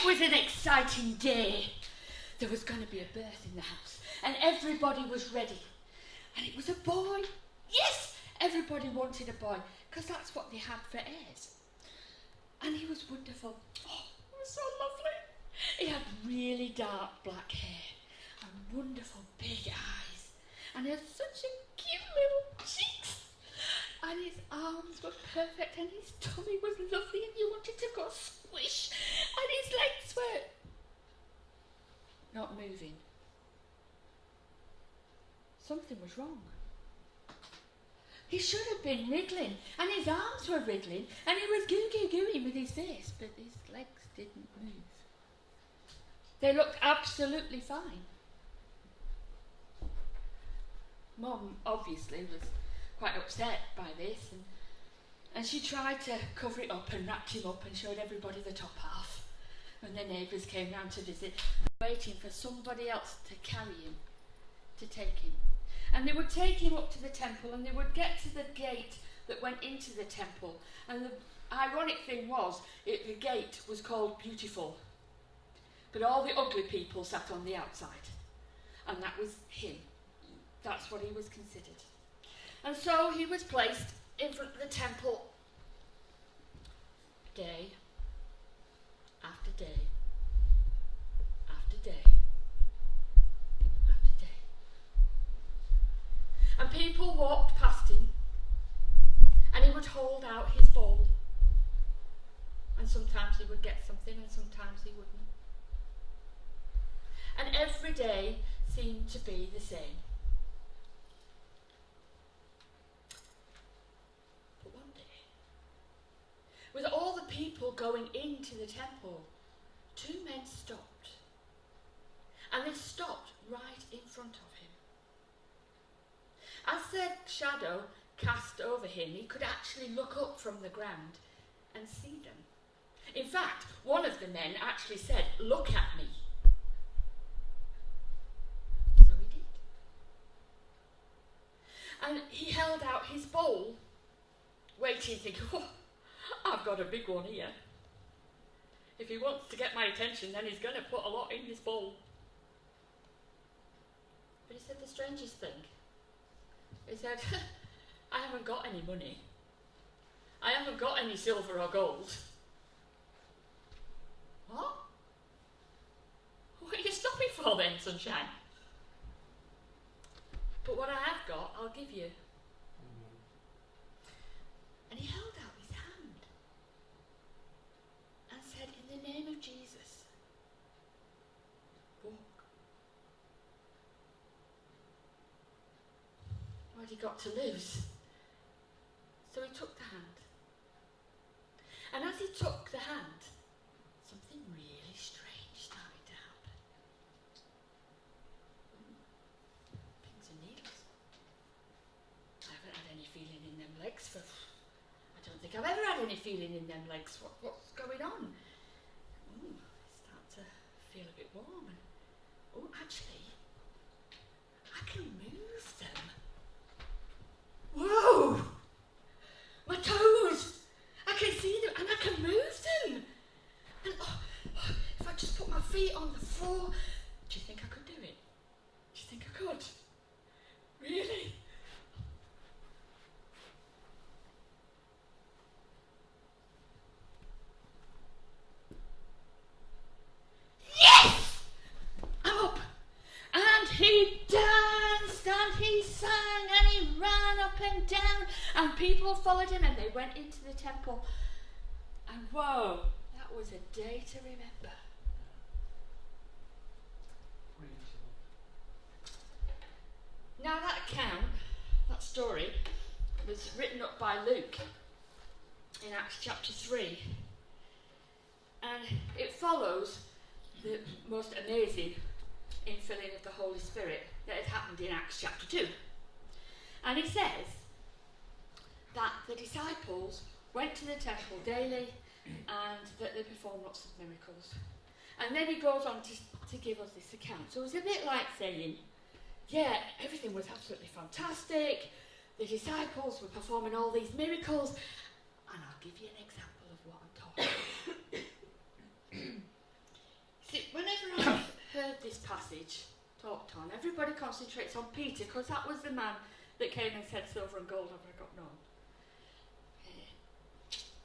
It was an exciting day. There was going to be a birth in the house, and everybody was ready. And it was a boy. Yes, everybody wanted a boy, because that's what they had for heirs. And he was wonderful. Oh, he was so lovely. He had really dark black hair and wonderful big eyes. And he had such a cute little cheeks. And his arms were perfect, and his tummy was lovely, and you wanted to go squish. And his legs were not moving. Something was wrong. He should have been wriggling, and his arms were wriggling, and he was gooey with his face, but his legs didn't move. They looked absolutely fine. Mum obviously was quite upset by this, and she tried to cover it up and wrapped him up and showed everybody the top half. And the neighbours came round to visit, waiting for somebody else to carry him, to take him. And they would take him up to the temple, and they would get to the gate that went into the temple. And the ironic thing was, the gate was called Beautiful. But all the ugly people sat on the outside. And that was him. That's what he was considered. And so he was placed in front of the temple day after day after day after day. And people walked past him, and he would hold out his bowl. And sometimes he would get something, and sometimes he wouldn't. And every day seemed to be the same. But one day, with all the people going into the temple, two men stopped. And they stopped right in front of him. As their shadow cast over him, he could actually look up from the ground and see them. In fact, one of the men actually said, "Look at me." So he did. And he held out his bowl, waiting, thinking, "Oh, I've got a big one here. If he wants to get my attention, then he's going to put a lot in this bowl." But he said the strangest thing. He said, "I haven't got any money. I haven't got any silver or gold." What? What are you stopping for then, sunshine? "But what I have got, I'll give you." And he held out his hand and said, "In the name of Jesus, walk." What had he got to lose? So he took the hand. And as he took the hand, something really strange started to happen. Pins and needles. I haven't had any feeling in them legs for... I don't think I've ever had any feeling in them legs. What's going on? I start to feel a bit warm. And, actually, I can move them. Whoa! My toes! I can see them and I can move them. And if I just put my feet on the floor, do you think I could do it? Do you think I could? Really? Yes! I'm up. And he danced and he sang and he ran up and down, and people followed him, and they went into the temple. And whoa, that was a day to remember. Now that account, that story, was written up by Luke in Acts chapter 3. And it follows the most amazing infilling of the Holy Spirit that had happened in Acts chapter 2. And it says that the disciples went to the temple daily and that they performed lots of miracles. And then he goes on to give us this account. So it's a bit like saying, yeah, everything was absolutely fantastic. The disciples were performing all these miracles, and I'll give you an example of what I'm talking about. passage talked on, everybody concentrates on Peter, because that was the man that came and said, silver and gold have I got none.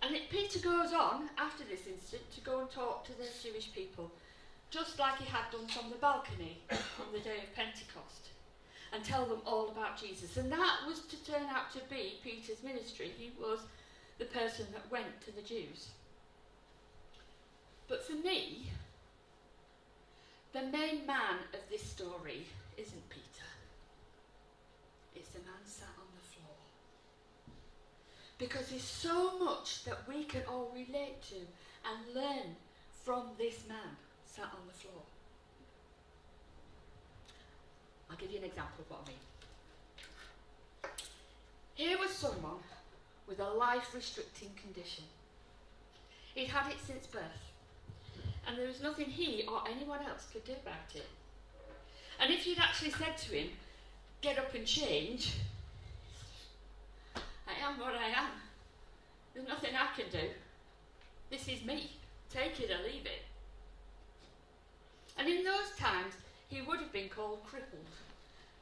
And Peter goes on, after this incident, to go and talk to the Jewish people, just like he had done from the balcony on the day of Pentecost, and tell them all about Jesus. And that was to turn out to be Peter's ministry. He was the person that went to the Jews. But for me, the main man of this story isn't Peter. It's the man sat on the floor. Because there's so much that we can all relate to and learn from this man sat on the floor. I'll give you an example of what I mean. Here was someone with a life-restricting condition. He'd had it since birth, and there was nothing he or anyone else could do about it. And if you'd actually said to him, get up and change, I am what I am. There's nothing I can do. This is me. Take it or leave it. And in those times, he would have been called crippled.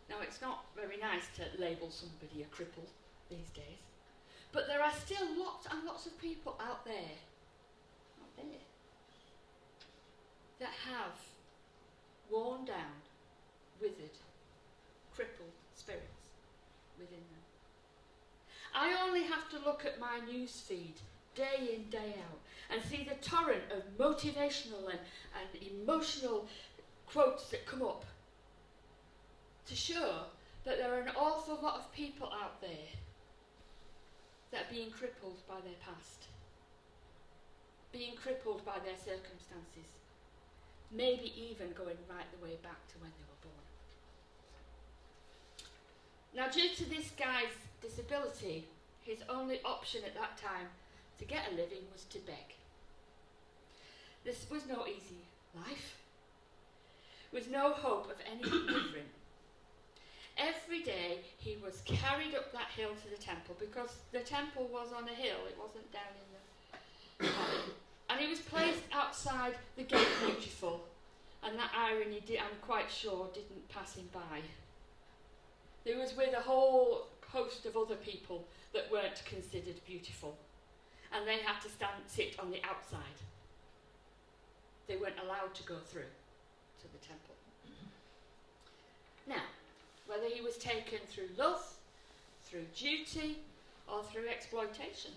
Now, it's not very nice to label somebody a cripple these days. But there are still lots and lots of people out there, that have worn down, withered, crippled spirits within them. I only have to look at my news feed day in, day out, and see the torrent of motivational and emotional quotes that come up to show that there are an awful lot of people out there that are being crippled by their past, being crippled by their circumstances, maybe even going right the way back to when they were born. Now, due to this guy's disability, his only option at that time to get a living was to beg. This was no easy life, with no hope of anything different. Every day he was carried up that hill to the temple, because the temple was on a hill, it wasn't down in the valley. And he was placed outside the gate beautiful, and that irony, I'm quite sure, didn't pass him by. He was with a whole host of other people that weren't considered beautiful, and they had to sit on the outside. They weren't allowed to go through to the temple. Now, whether he was taken through love, through duty, or through exploitation,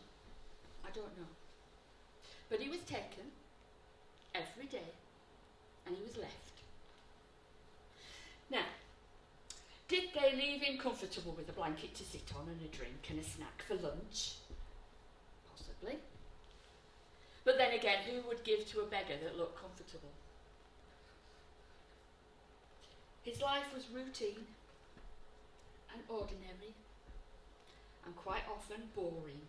I don't know. But he was taken every day, and he was left. Now, did they leave him comfortable with a blanket to sit on and a drink and a snack for lunch? Possibly. But then again, who would give to a beggar that looked comfortable? His life was routine and ordinary, and quite often boring.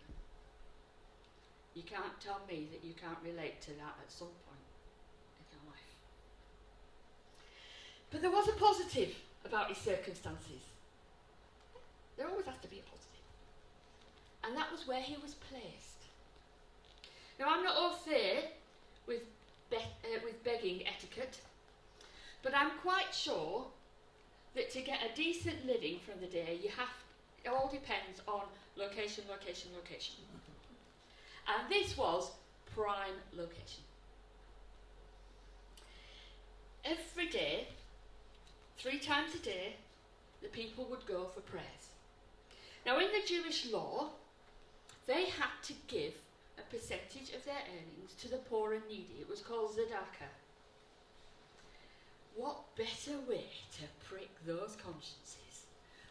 You can't tell me that you can't relate to that at some point in your life. But there was a positive about his circumstances. There always has to be a positive. And that was where he was placed. Now, I'm not au fait with begging etiquette, but I'm quite sure that to get a decent living from the day, it all depends on location, location, location. And this was prime location. Every day, 3 times a day, the people would go for prayers. Now, in the Jewish law, they had to give a percentage of their earnings to the poor and needy. It was called tzedakah. What better way to prick those consciences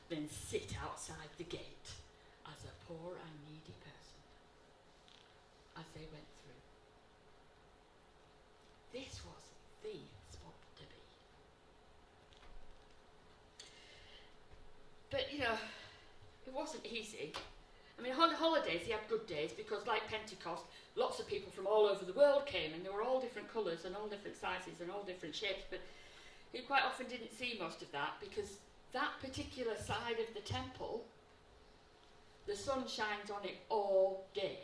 than sit outside the gate as a poor and needy person as they went through? This was the spot to be. But, it wasn't easy. I mean, on holidays, he had good days because, like Pentecost, lots of people from all over the world came, and they were all different colours and all different sizes and all different shapes, but he quite often didn't see most of that because that particular side of the temple, the sun shines on it all day.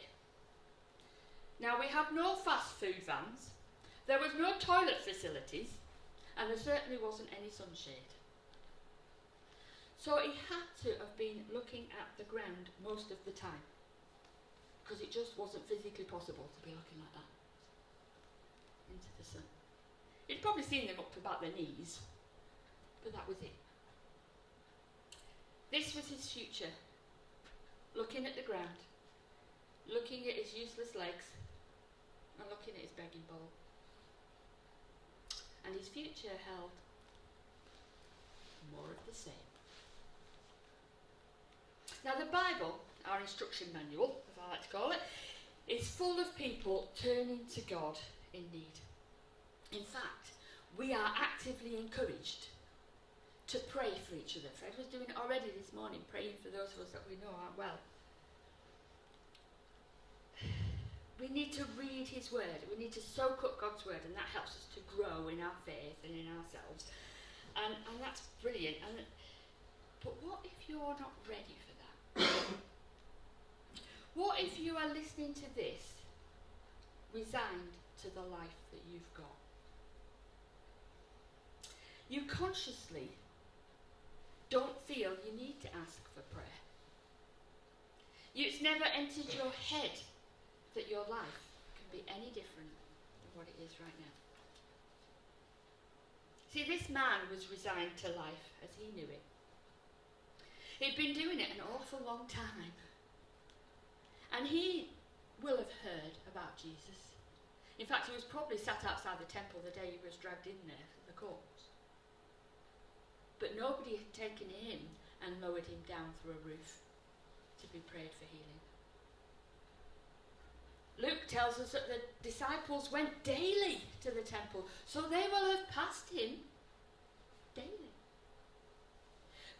Now, we had no fast food vans, there was no toilet facilities, and there certainly wasn't any sunshade. So he had to have been looking at the ground most of the time, because it just wasn't physically possible to be looking like that into the sun. He'd probably seen them up to about their knees, but that was it. This was his future, looking at the ground, looking at his useless legs, and looking at his begging bowl. And his future held more of the same. Now the Bible, our instruction manual, as I like to call it, is full of people turning to God in need. In fact, we are actively encouraged to pray for each other. Fred was doing it already this morning, praying for those of us that we know aren't well. We need to read his word. We need to soak up God's word, and that helps us to grow in our faith and in ourselves. And that's brilliant. But what if you're not ready for that? What if you are listening to this, resigned to the life that you've got? You consciously don't feel you need to ask for prayer. It's never entered your head that your life can be any different than what it is right now. See, this man was resigned to life as he knew it. He'd been doing it an awful long time. And he will have heard about Jesus. In fact, he was probably sat outside the temple the day he was dragged in there for the corpse. But nobody had taken him and lowered him down through a roof to be prayed for healing. Luke tells us that the disciples went daily to the temple, so they will have passed him daily.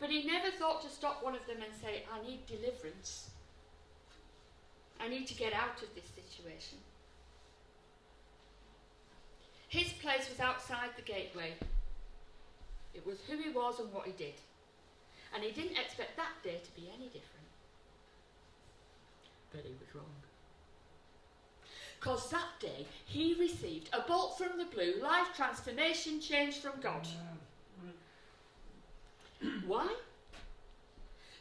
But he never thought to stop one of them and say, I need deliverance. I need to get out of this situation. His place was outside the gateway. It was who he was and what he did. And he didn't expect that day to be any different. But he was wrong. Because that day he received a bolt from the blue, life transformation, change from God. Why?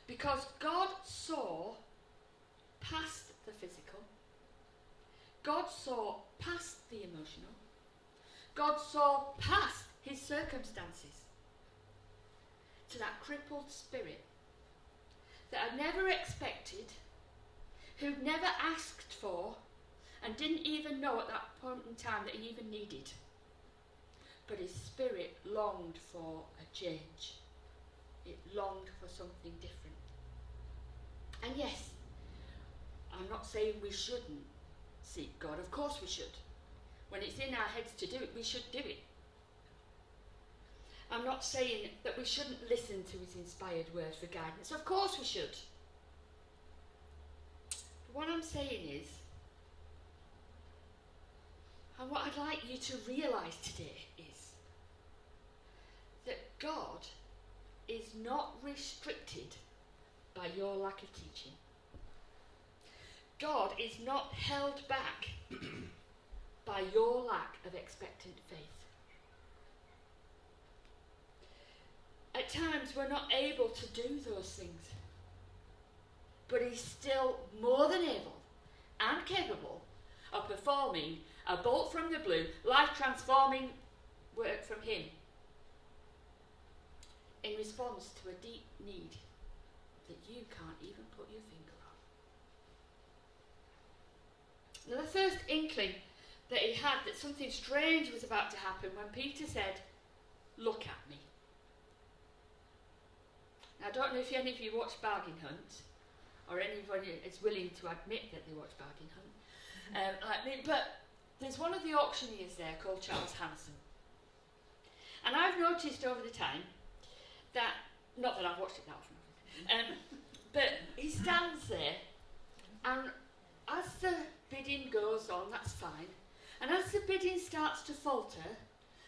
Because God saw past the physical. God saw past the emotional. God saw past his circumstances to that crippled spirit that had never expected, who'd never asked for, and didn't even know at that point in time that he even needed. But his spirit longed for a change. It longed for something different. And yes, I'm not saying we shouldn't seek God. Of course we should. When it's in our heads to do it, we should do it. I'm not saying that we shouldn't listen to his inspired word for guidance. Of course we should. But what I'm saying is, and what I'd like you to realise today is that God is not restricted by your lack of teaching. God is not held back by your lack of expectant faith. At times we're not able to do those things, but he's still more than able and capable of performing a bolt from the blue, life-transforming work from him in response to a deep need that you can't even put your finger on. Now, the first inkling that he had that something strange was about to happen when Peter said, "Look at me." Now, I don't know if any of you watch Bargain Hunt, or anybody is willing to admit that they watch Bargain Hunt, like me, but there's one of the auctioneers there called Charles Hanson. And I've noticed over the time that, not that I've watched it that often, but he stands there, and as the bidding goes on, that's fine, and as the bidding starts to falter,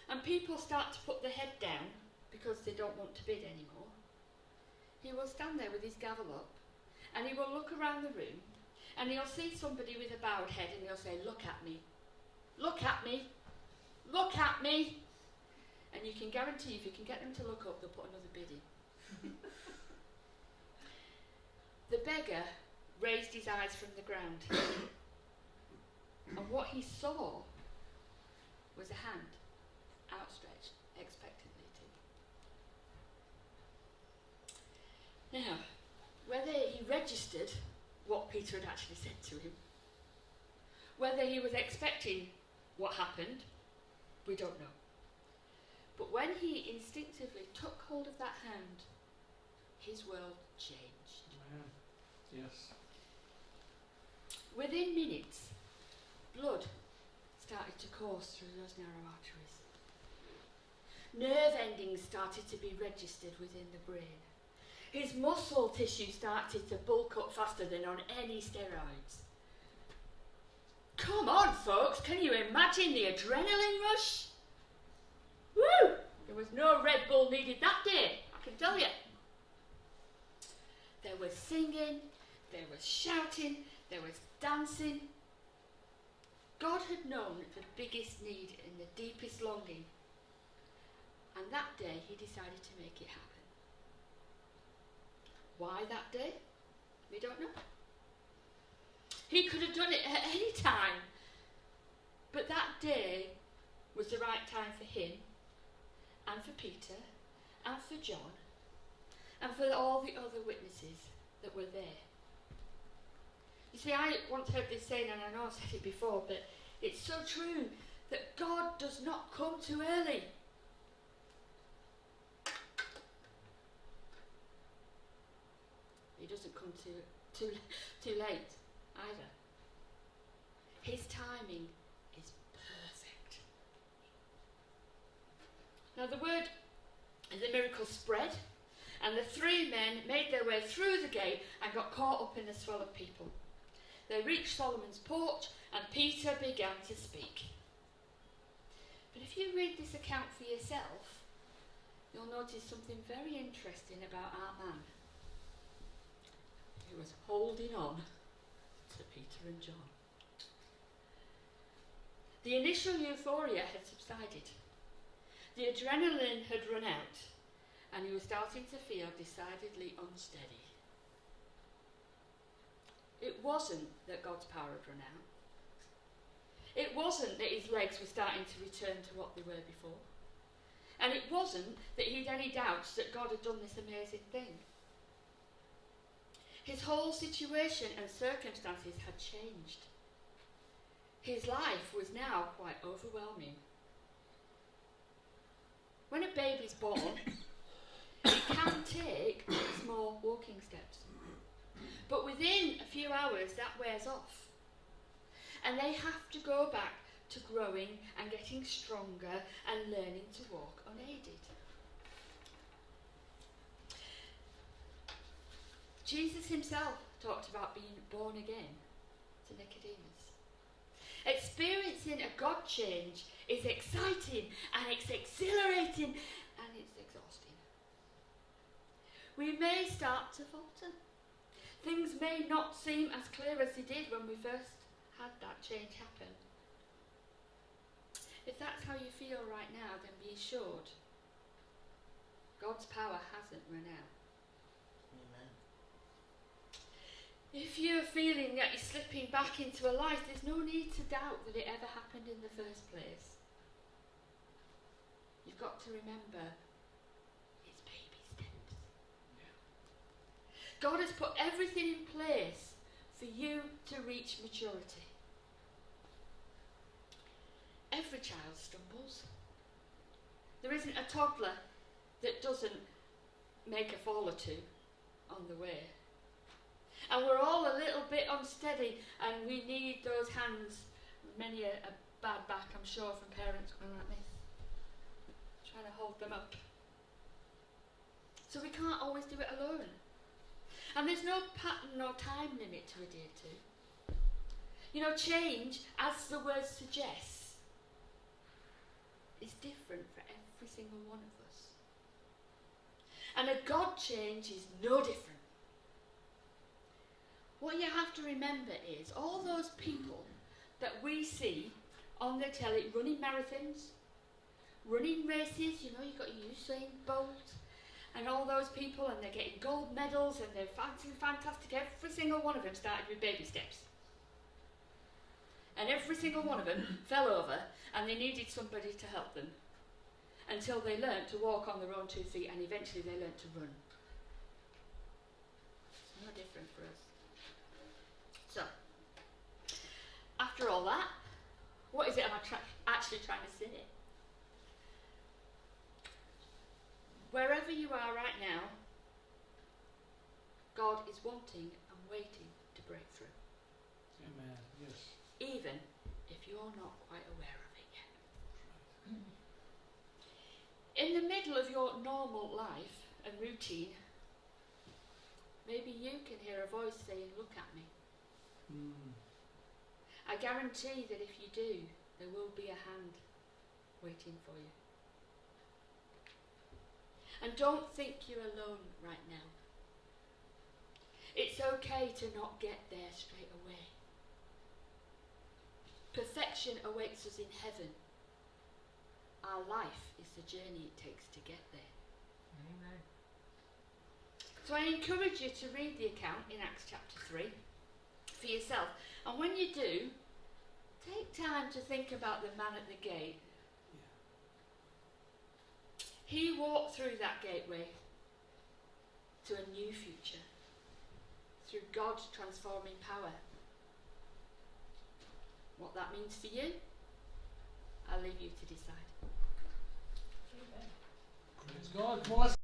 and people start to put their head down because they don't want to bid anymore, he will stand there with his gavel up, and he will look around the room, and he'll see somebody with a bowed head, and he'll say, "Look at me. Look at me. Look at me." And you can guarantee if you can get them to look up, they'll put another bid in. The beggar raised his eyes from the ground. And what he saw was a hand outstretched expectantly to him. Now, whether he registered what Peter had actually said to him, whether he was expecting what happened, we don't know. But when he instinctively took hold of that hand, his world changed. Amen. Yes. Within minutes, blood started to course through those narrow arteries. Nerve endings started to be registered within the brain. His muscle tissue started to bulk up faster than on any steroids. Come on, folks, can you imagine the adrenaline rush? Woo! There was no Red Bull needed that day, I can tell you. There was singing, there was shouting, there was dancing. God had known the biggest need and the deepest longing. And that day he decided to make it happen. Why that day? We don't know. He could have done it at any time. But that day was the right time for him, and for Peter, and for John, and for all the other witnesses that were there. You see, I once heard this saying, and I know I've said it before, but it's so true, that God does not come too early. He doesn't come too late either. His timing is perfect. Now the word of the miracle spread, and the three men made their way through the gate and got caught up in the swell of people. They reached Solomon's porch, and Peter began to speak. But if you read this account for yourself, you'll notice something very interesting about our man, who was holding on to Peter and John. The initial euphoria had subsided. The adrenaline had run out, and he was starting to feel decidedly unsteady. It wasn't that God's power had run out. It wasn't that his legs were starting to return to what they were before. And it wasn't that he'd any doubts that God had done this amazing thing. His whole situation and circumstances had changed. His life was now quite overwhelming. When a baby's born, it can take small walking steps. But within a few hours, that wears off. And they have to go back to growing and getting stronger and learning to walk unaided. Jesus himself talked about being born again to Nicodemus. Experiencing a God change is exciting, and it's exhilarating, and it's exhausting. We may start to falter. Things may not seem as clear as they did when we first had that change happen. If that's how you feel right now, then be assured God's power hasn't run out. Amen. If you're feeling that you're slipping back into a life, there's no need to doubt that it ever happened in the first place. You've got to remember, it's baby steps. Yeah. God has put everything in place for you to reach maturity. Every child stumbles. There isn't a toddler that doesn't make a fall or two on the way. And we're all a little bit unsteady, and we need those hands. Many a bad back, I'm sure, from parents going like this, trying to hold them up. So we can't always do it alone. And there's no pattern or time limit to adhere to. You know, change, as the word suggests, is different for every single one of us. And a God change is no different. What you have to remember is all those people that we see on the telly running marathons, running races, you know, you've got Usain Bolt and all those people, and they're getting gold medals and they're fantastic. Every single one of them started with baby steps. And every single one of them fell over and they needed somebody to help them until they learnt to walk on their own 2 feet, and eventually they learnt to run. It's no different for us. So, after all that, what is it I'm actually trying to say? Wherever you are right now, God is wanting and waiting to break through. Amen. Yes. Even if you're not quite aware of it yet. In the middle of your normal life and routine, maybe you can hear a voice saying, "Look at me." I guarantee that if you do, there will be a hand waiting for you. And don't think you're alone right now. It's okay to not get there straight away. Perfection awaits us in heaven. Our life is the journey it takes to get there. Amen. So I encourage you to read the account in Acts chapter 3 for yourself. And when you do, take time to think about the man at the gate. He walked through that gateway to a new future through God's transforming power. What that means for you, I'll leave you to decide. Amen. Praise God. Well, let's